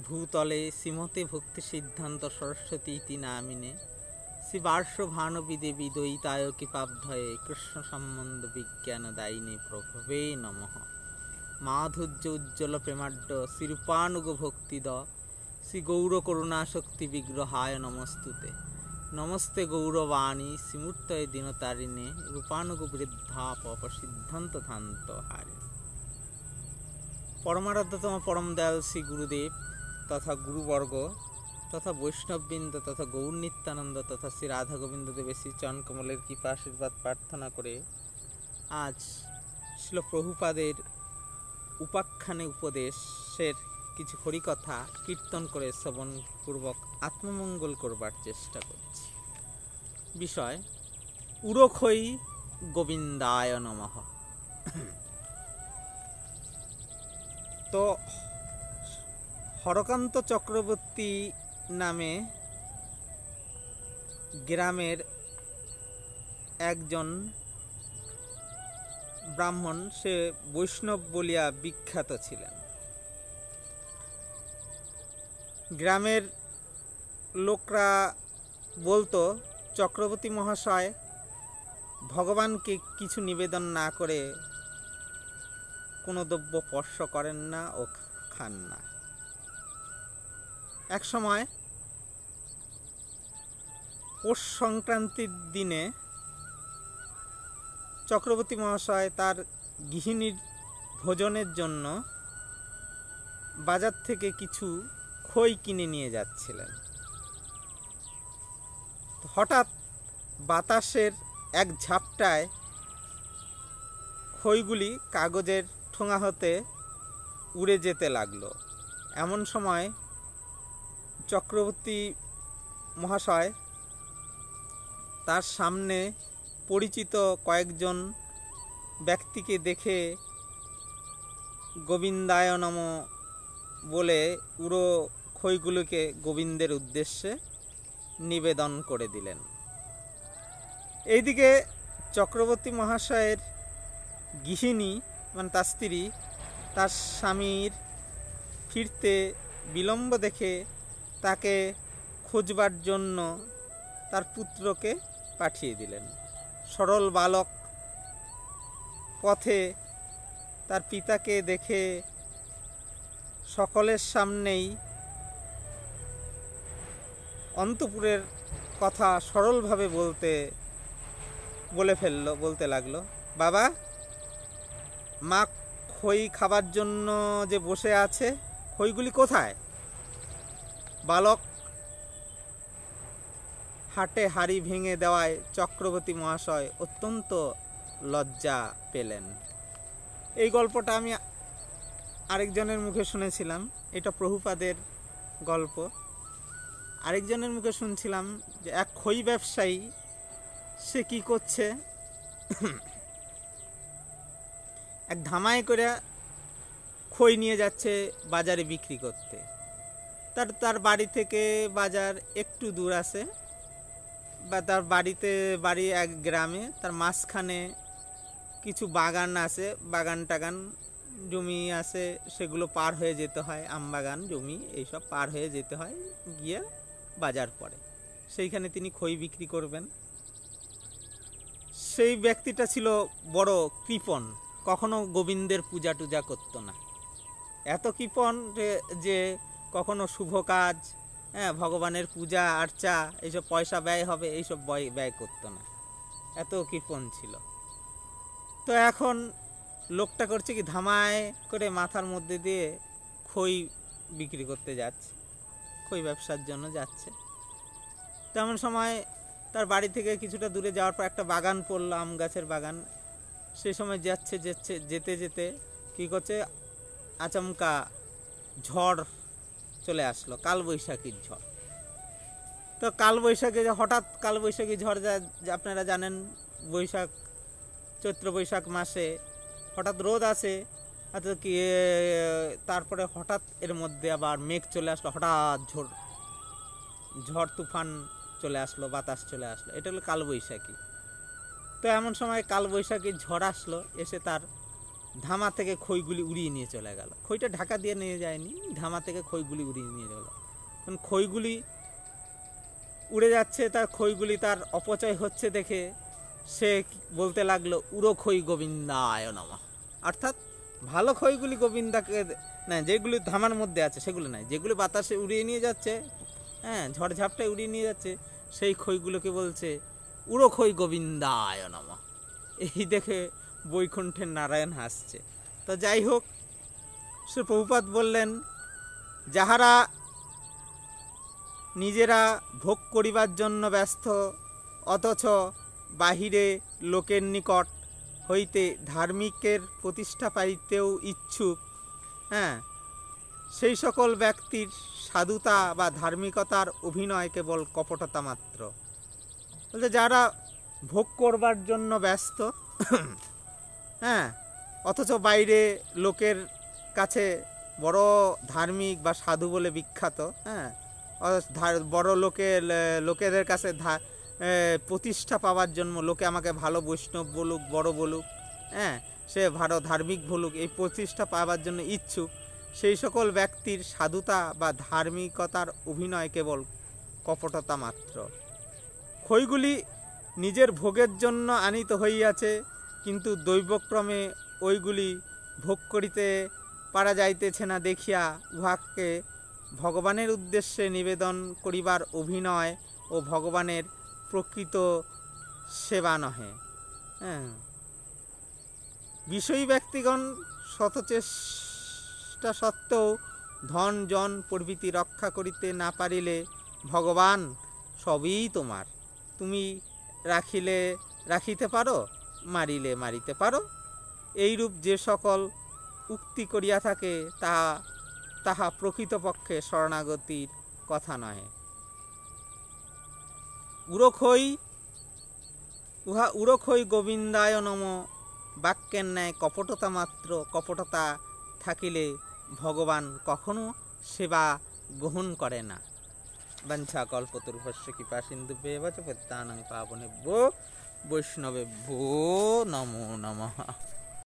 ভূতলে শ্রীমতে ভক্তি সিদ্ধান্ত সরস্বতী ইতি নামিনে শ্রী বার্ষ ভানবী দেবী দ্বৈতায় কৃপাব্ধয়ে কৃষ্ণ সম্বন্ধ বিজ্ঞান দায়িনী প্রভবে নমঃ। মাধুর্য উজ্জ্বল প্রেমাঢ্য শ্রীরূপানুগ ভক্তিদ শ্রী গৌর করুণাশক্তি বিগ্রহায় নমস্তুতে। নমস্তে গৌরবাণী শ্রীমূর্তয়ে দীনতারিণে রূপানুগ বৃদ্ধা পপ সিদ্ধান্ত ধান্ত হারে। পরমারাধ্যতম পরম দয়াল শ্রী গুরুদেব তথা গুরুবর্গ তথা বৈষ্ণববৃন্দ তথা গৌর নিত্যানন্দ তথা শ্রী রাধা গোবিন্দ দেবের শ্রী চরণকমলের কৃপা আশীর্বাদ প্রার্থনা করে আজ শ্রীল প্রভুপাদের উপাখ্যানে উপদেশের কিছু হরিকথা কীর্তন করে শ্রবণপূর্বক আত্মমঙ্গল করবার চেষ্টা করছি। বিষয় উরখৈ গোবিন্দায় নমঃ। তো হরকান্ত চক্রবর্তী নামে গ্রামের একজন ব্রাহ্মণ, সে বৈষ্ণব বলিয়া বিখ্যাত ছিলেন। গ্রামের লোকরা বলতো চক্রবর্তী মহাশয় ভগবানকে কিছু নিবেদন না করে কোনো দ্রব্য স্পর্শ করেন না ও খান না। এক সময় পৌষ সংক্রান্তির দিনে চক্রবর্তী মহাশয় তার গৃহিণীর ভোজনের জন্য বাজার থেকে কিছু খই কিনে নিয়ে যাচ্ছিলেন। হঠাৎ বাতাসের এক ঝাপটায় খইগুলি কাগজের ঠোঙা হতে উড়ে যেতে লাগলো। এমন সময় চক্রবর্তী মহাশয় তার সামনে পরিচিত কয়েকজন ব্যক্তিকে দেখে গোবিন্দায় নমঃ বলে উড়ো খইগুলোকে গোবিন্দের উদ্দেশ্যে নিবেদন করে দিলেন। এইদিকে চক্রবর্তী মহাশয়ের গৃহিণী মানে তার স্ত্রী তার স্বামীর ফিরতে বিলম্ব দেখে তাকে খোঁজবার জন্য তার পুত্রকে পাঠিয়ে দিলেন। সরল বালক পথে তার পিতাকে দেখে সকলের সামনেই অন্তঃপুরের কথা সরলভাবে বলতে লাগলো, বাবা, মা খই খাবার জন্য যে বসে আছে, খইগুলি কোথায়? বালক হাটে হাড়ি ভেঙে দেওয়ায় চক্রবর্তী মহাশয় অত্যন্ত লজ্জা পেলেন। এই গল্পটা আমি আরেকজনের মুখে শুনেছিলাম, এটা প্রভুপাদের গল্প। আরেকজনের মুখে শুনছিলাম যে এক খই ব্যবসায়ী, সে কি করছে, এক ধামায় করে খই নিয়ে যাচ্ছে বাজারে বিক্রি করতে। তার বাড়ি থেকে বাজার একটু দূর আছে, বা তার বাড়ি এক গ্রামে, তার মাঝখানে কিছু বাগান আছে, বাগান টাগান জমি আছে, সেগুলো পার হয়ে যেতে হয়, আমবাগান জমি এইসব পার হয়ে যেতে হয়, গিয়ে বাজার পড়ে, সেইখানে তিনি খই বিক্রি করবেন। সেই ব্যক্তিটা ছিল বড় কৃপণ, কখনো গোবিন্দের পূজা টুজা করতো না। এত কৃপণ যে কখনো শুভ কাজ, ভগবানের পূজা আর্চা, এইসব পয়সা ব্যয় হবে এইসব ব্যয় করতো না, এত কৃপণ ছিল। তো এখন লোকটা করছে কি, ধামায় করে মাথার মধ্যে দিয়ে খই বিক্রি করতে যাচ্ছে, খই ব্যবসার জন্য যাচ্ছে। তেমন সময় তার বাড়ি থেকে কিছুটা দূরে যাওয়ার পর একটা বাগান পড়লো, আম গাছের বাগান। সেই সময় যেতে যেতে কী করছে, আচমকা ঝড় চলে আসলো, কালবৈশাখীর ঝড়। তো হঠাৎ কালবৈশাখী ঝড়, আপনারা জানেন চৈত্র বৈশাখ মাসে হঠাৎ রোদ আসে, কি তারপরে হঠাৎ এর মধ্যে আবার মেঘ চলে আসলো, হঠাৎ ঝড় তুফান চলে আসলো, বাতাস চলে আসলো, এটা হলো কালবৈশাখী। তো এমন সময় কালবৈশাখীর ঝড় আসলো, এসে তার ধামা থেকে খইগুলি উড়িয়ে নিয়ে চলে গেল। খইটা ঢাকা দিয়ে নিয়ে যায়নি, ধামা থেকে খইগুলি উড়িয়ে নিয়ে গেল। কারণ খইগুলি উড়ে যাচ্ছে, তার খইগুলি তার অপচয় হচ্ছে দেখে সে বলতে লাগলো উড়ো খই গোবিন্দায় নমঃ। অর্থাৎ ভালো খইগুলি গোবিন্দাকে না, যেগুলি ধামার মধ্যে আছে সেগুলো নাই, যেগুলো বাতাসে উড়িয়ে নিয়ে যাচ্ছে, হ্যাঁ ঝড়ঝাপটায় উড়িয়ে নিয়ে যাচ্ছে, সেই খইগুলোকে বলছে উড়ো খই গোবিন্দায় নমঃ। এই দেখে বৈকুণ্ঠের নারায়ণ হাসছে। তো যাই হোক, সে প্রভুপাদ বললেন যাহারা নিজেরা ভোগ করিবার জন্য ব্যস্ত, অথচ বাহিরে লোকের নিকট হইতে ধার্মিকের প্রতিষ্ঠা পাইতেও ইচ্ছুক, হ্যাঁ সেই সকল ব্যক্তির সাধুতা বা ধার্মিকতার অভিনয় কেবল কপটতা মাত্র। বলতে যারা ভোগ করবার জন্য ব্যস্ত, হ্যাঁ অথচ বাইরে লোকের কাছে বড় ধার্মিক বা সাধু বলে বিখ্যাত, হ্যাঁ বড় লোকেদের কাছে প্রতিষ্ঠা পাওয়ার জন্য, লোকে আমাকে ভালো বৈষ্ণব বলুক, বড় বলুক, হ্যাঁ সে ভালো ধার্মিক বলুক, এই প্রতিষ্ঠা পাওয়ার জন্য ইচ্ছুক, সেই সকল ব্যক্তির সাধুতা বা ধার্মিকতার অভিনয় কেবল কপটতা মাত্র। খইগুলি নিজের ভোগের জন্য আনিত হইয়াছে, কিন্তু দৈবক্রমে ওইগুলি ভোগ করিতে পারা যাইতেছে না দেখিয়া উহাকে ভগবানের উদ্দেশ্যে নিবেদন করিবার অভিনয় ও ভগবানের প্রকৃত সেবা নহে। হ্যাঁ বিষয়ী ব্যক্তিগণ শতচেষ্টা সত্ত্বেও ধন জন প্রভৃতি রক্ষা করিতে না পারিলে ভগবান সবই তোমার, তুমি রাখিলে রাখিতে পারো, মারিলে মারিতে পারো, এইরূপ যে সকল উক্তি করিয়া থাকে তাহা প্রকৃতপক্ষে শরণাগতির কথা নহে। উড়ো খই গোবিন্দায় নম বাক্যের ন্যায় কপটতা মাত্র। কপটতা থাকিলে ভগবান কখনো সেবা গ্রহণ করে না। বাঞ্ছা কল্পতরুভস্য কৃপা সিন্ধুভ্যেব চ পতিতানাং পাবনেভ্যো বৈষ্ণবেভ্যো নমো নমঃ।